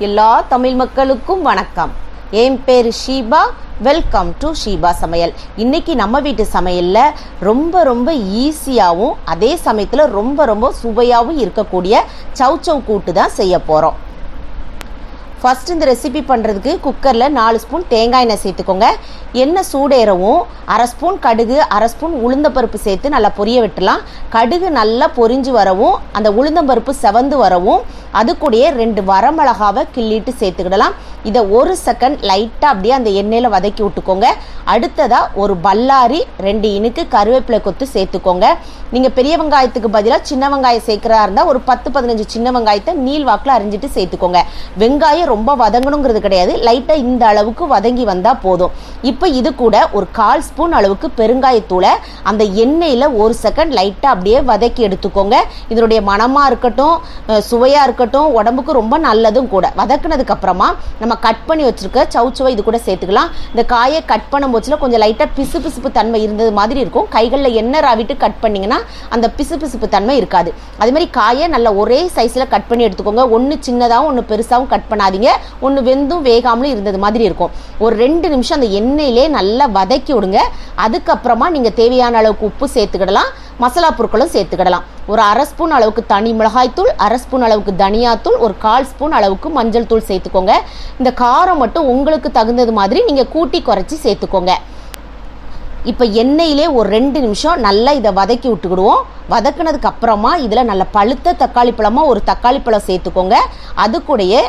எல்லா தமிழ் மக்களுக்கும் வணக்கம். என் பேர் ஷீபா. வெல்கம் டு ஷீபா சமையல். இன்னைக்கு நம்ம வீட்டு சமையலில் ரொம்ப ஈஸியாகவும் அதே சமயத்தில் ரொம்ப சுவையாகவும் இருக்கக்கூடிய சௌச்சௌ கூட்டு தான் செய்ய போகிறோம். ஃபஸ்ட் இந்த ரெசிபி பண்ணுறதுக்கு குக்கரில் 4 ஸ்பூன் தேங்காய் எண்ணெய் சேர்த்துக்கோங்க. எண்ணெய் சூடேறவும் 1/2 ஸ்பூன் கடுகு 1/2 ஸ்பூன் உளுந்தம்பருப்பு சேர்த்து நல்லா பொரிய விட்டுலாம். கடுகு நல்லா பொரிஞ்சு வரவும் அந்த உளுந்தம்பருப்பு செவந்து வரவும் அது கூடயே 2 வரமிளகாவை கிள்ளிட்டு சேர்த்துக்கிடலாம். இதை 1 செகண்ட் லைட்டாக அப்படியே அந்த எண்ணெயில் வதக்கி விட்டுக்கோங்க. அடுத்ததாக ஒரு பல்லாரி 2 இனுக்கு கருவேப்பிலை கொத்து சேர்த்துக்கோங்க. நீங்கள் பெரிய வெங்காயத்துக்கு பதிலாக சின்ன வெங்காயம் சேர்க்குறா இருந்தால் ஒரு 10-15 சின்ன வெங்காயத்தை நீள் வாக்கில் அரிஞ்சிட்டு சேர்த்துக்கோங்க. வெங்காயம் ரொம்ப வதங்கணுங்கிறது கிடையாது, லைட்டாக இந்த அளவுக்கு வதங்கி வந்தால் போதும். இப்போ இது கூட ஒரு 1/4 ஸ்பூன் அளவுக்கு பெருங்காயத்தூளை அந்த எண்ணெயில் 1 செகண்ட் லைட்டாக அப்படியே வதக்கி எடுத்துக்கோங்க. இதனுடைய மணமாக இருக்கட்டும், சுவையாக இருக்கட்டும், உடம்புக்கு ரொம்ப நல்லதும் கூட. வதக்குனதுக்கு அப்புறமா நம்ம கட் பண்ணி வச்சிருக்க சௌச்சௌவை இது கூட சேர்த்துக்கலாம். இந்த காயை கட் பண்ணும் போச்சுல கொஞ்சம் லைட்டாக பிசுபிசுப்பு தன்மை இருந்தது மாதிரி இருக்கும். கைகளில் எண்ணெய் ராவிட்டு கட் பண்ணிங்கன்னா அந்த பிசுபிசுப்பு தன்மை இருக்காது. அதே மாதிரி காயை நல்லா ஒரே சைஸில் கட் பண்ணி எடுத்துக்கோங்க. ஒன்று சின்னதாகவும் ஒன்று பெருசாகவும் கட் பண்ணாதீங்க. ஒன்று வெந்தும் வேகாமலும் இருந்தது மாதிரி இருக்கும். ஒரு 2 நிமிஷம் அந்த எண்ணெயிலே நல்லா வதக்கி விடுங்க. அதுக்கப்புறமா நீங்கள் தேவையான அளவுக்கு உப்பு சேர்த்துக்கிடலாம், மசாலா பொருட்களும் சேர்த்துக்கிடலாம். ஒரு 1/2 ஸ்பூன் அளவுக்கு தனி மிளகாய்த்தூள், 1/2 ஸ்பூன் அளவுக்கு தனியாத்தூள், ஒரு 1/4 ஸ்பூன் அளவுக்கு மஞ்சள் தூள் சேர்த்துக்கோங்க. இந்த காரம் மட்டும் உங்களுக்கு தகுந்தது மாதிரி நீங்கள் கூட்டி குறைச்சி சேர்த்துக்கோங்க. இப்போ எண்ணெயிலே ஒரு 2 நிமிஷம் நல்லா இதை வதக்கி விட்டுக்கிடுவோம். வதக்குனதுக்கு அப்புறமா இதில் நல்ல பழுத்த தக்காளி பழமாக ஒரு தக்காளி பழம் சேர்த்துக்கோங்க. அது கூடயே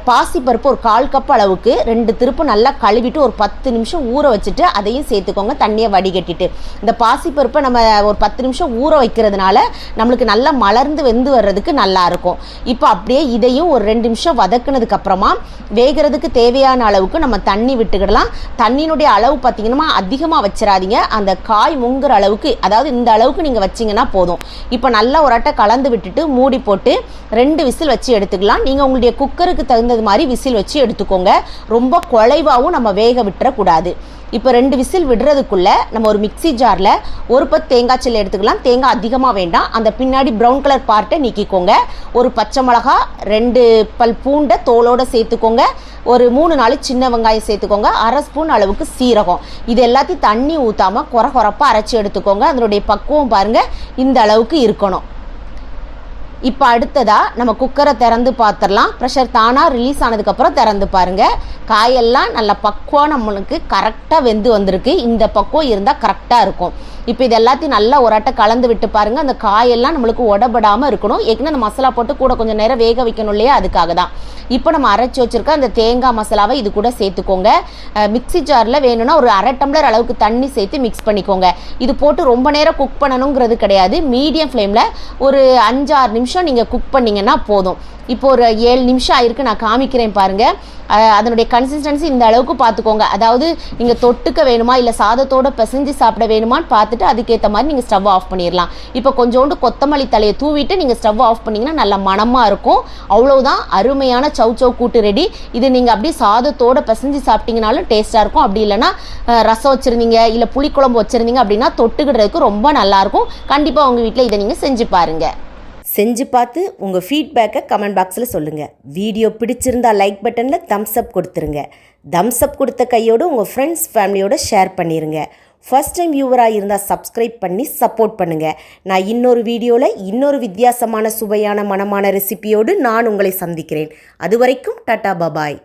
பாசிப்பருப்பு ஒரு 1/4 கப் அளவுக்கு 2 திருப்பு நல்லா கழுவிட்டு ஒரு 10 நிமிஷம் ஊற வச்சுட்டு அதையும் சேர்த்துக்கோங்க, தண்ணியை வடிகட்டிட்டு. இந்த பாசிப்பருப்பை நம்ம ஒரு 10 நிமிஷம் ஊற வைக்கிறதுனால நம்மளுக்கு நல்லா மலர்ந்து வெந்து வர்றதுக்கு நல்லா இருக்கும். இப்போ அப்படியே இதையும் ஒரு 2 நிமிஷம் வதக்குனதுக்கு அப்புறமா வேகிறதுக்கு தேவையான அளவுக்கு நம்ம தண்ணி விட்டுக்கிடலாம். தண்ணியினுடைய அளவு பார்த்தீங்கன்னா அதிகமாக வச்சிடாதீங்க. அந்த காய் முங்குற அளவுக்கு, அதாவது இந்த அளவுக்கு நீங்கள் வச்சிங்கன்னா போதும். இப்போ நல்லா ஒரு அட்டை கலந்து விட்டுட்டு மூடி போட்டு 2 விசில் வச்சு எடுத்துக்கலாம். நீங்கள் உங்களுடைய குக்கருக்கு தகுந்தது மாதிரி விசில் வச்சு எடுத்துக்கோங்க. ரொம்ப குழைவாகவும் நம்ம வேக விட்டுறக்கூடாது. இப்போ 2 விசில் விடுறதுக்குள்ளே நம்ம ஒரு மிக்சி ஜாரில் ஒரு பத்து தேங்காய் சில்லு எடுத்துக்கலாம். தேங்காய் அதிகமாக வேண்டாம். அந்த பின்னாடி ப்ரௌன் கலர் பார்ட்டை நீக்கிக்கோங்க. ஒரு பச்சை மிளகா, 2 பல் பூண்டை தோலோடு சேர்த்துக்கோங்க. ஒரு 3-4 சின்ன வெங்காயம் சேர்த்துக்கோங்க. 1/2 ஸ்பூன் அளவுக்கு சீரகம். இது எல்லாத்தையும் தண்ணி ஊற்றாமல் குறைப்பாக அரைச்சி எடுத்துக்கோங்க. அதனுடைய பக்குவம் பாருங்கள், இந்த அளவுக்கு இருக்கணும். இப்போ அடுத்ததாக நம்ம குக்கரை திறந்து பார்த்துடலாம். ப்ரெஷர் தானாக ரிலீஸ் ஆனதுக்கப்புறம் திறந்து பாருங்கள். காயெல்லாம் நல்ல பக்குவம் நம்மளுக்கு கரெக்டாக வெந்து வந்திருக்கு. இந்த பக்குவம் இருந்தால் கரெக்டாக இருக்கும். இப்போ இது எல்லாத்தையும் நல்லா ஒரு அட்டை கலந்து விட்டு பாருங்கள். அந்த காயெல்லாம் நம்மளுக்கு உடப்படாமல் இருக்கணும். ஏற்கனவே அந்த மசாலா போட்டு கூட கொஞ்சம் நேரம் வேக வைக்கணும் இல்லையா, அதுக்காக தான். இப்போ நம்ம அரைச்சி வச்சுருக்க அந்த தேங்காய் மசாலாவை இது கூட சேர்த்துக்கோங்க. மிக்சி ஜாரில் வேணும்னா ஒரு 1/2 டம்ளர் அளவுக்கு தண்ணி சேர்த்து மிக்ஸ் பண்ணிக்கோங்க. இது போட்டு ரொம்ப நேரம் குக் பண்ணணுங்கிறது கிடையாது. மீடியம் ஃப்ளேமில் ஒரு 5-6 நிமிஷம் நீங்கள் குக் பண்ணிங்கன்னா போதும். இப்போ ஒரு 7 நிமிஷம் ஆயிருக்கு, நான் காமிக்கிறேன் பாருங்கள். அதனுடைய கன்சிஸ்டன்சி இந்த அளவுக்கு பார்த்துக்கோங்க. அதாவது நீங்கள் தொட்டுக்க வேணுமா இல்லை சாதத்தோடு பிசைஞ்சு சாப்பிட வேணுமான்னு பார்த்துட்டு அதுக்கேற்ற மாதிரி நீங்கள் ஸ்டவ் ஆஃப் பண்ணிடலாம். இப்போ கொஞ்சோண்டு கொத்தமல்லி தலையை தூவிட்டு நீங்கள் ஸ்டவ் ஆஃப் பண்ணிங்கன்னா நல்ல மணமாக இருக்கும். அவ்வளோதான், அருமையான சௌச்சௌ கூட்டு ரெடி. இது நீங்கள் அப்படியே சாதத்தோடு பிசைஞ்சு சாப்பிட்டீங்கனாலும் டேஸ்ட்டாக இருக்கும். அப்படி இல்லைன்னா ரசம் வச்சுருந்தீங்க இல்லை புளிக்குழம்பு வச்சுருந்தீங்க அப்படின்னா தொட்டுக்கிடுறதுக்கு ரொம்ப நல்லாயிருக்கும். கண்டிப்பாக உங்கள் வீட்டில் இதை நீங்கள் செஞ்சு பாருங்கள். செஞ்சு பார்த்து உங்கள் ஃபீட்பேக்கை கமெண்ட் பாக்ஸில் சொல்லுங்கள். வீடியோ பிடிச்சிருந்தா லைக் பட்டனில் தம்ஸ் அப் கொடுத்துருங்க. தம்ஸ் அப் கொடுத்த கையோடு உங்கள் ஃப்ரெண்ட்ஸ் ஃபேமிலியோடு ஷேர் பண்ணிடுங்க. ஃபர்ஸ்ட் டைம் வியூவராக இருந்தால் சப்ஸ்கிரைப் பண்ணி சப்போர்ட் பண்ணுங்கள். நான் இன்னொரு வீடியோவில் இன்னொரு வித்தியாசமான சுவையான மனமான ரெசிபியோடு நான் உங்களை சந்திக்கிறேன். அது வரைக்கும் டாடா பபாய்.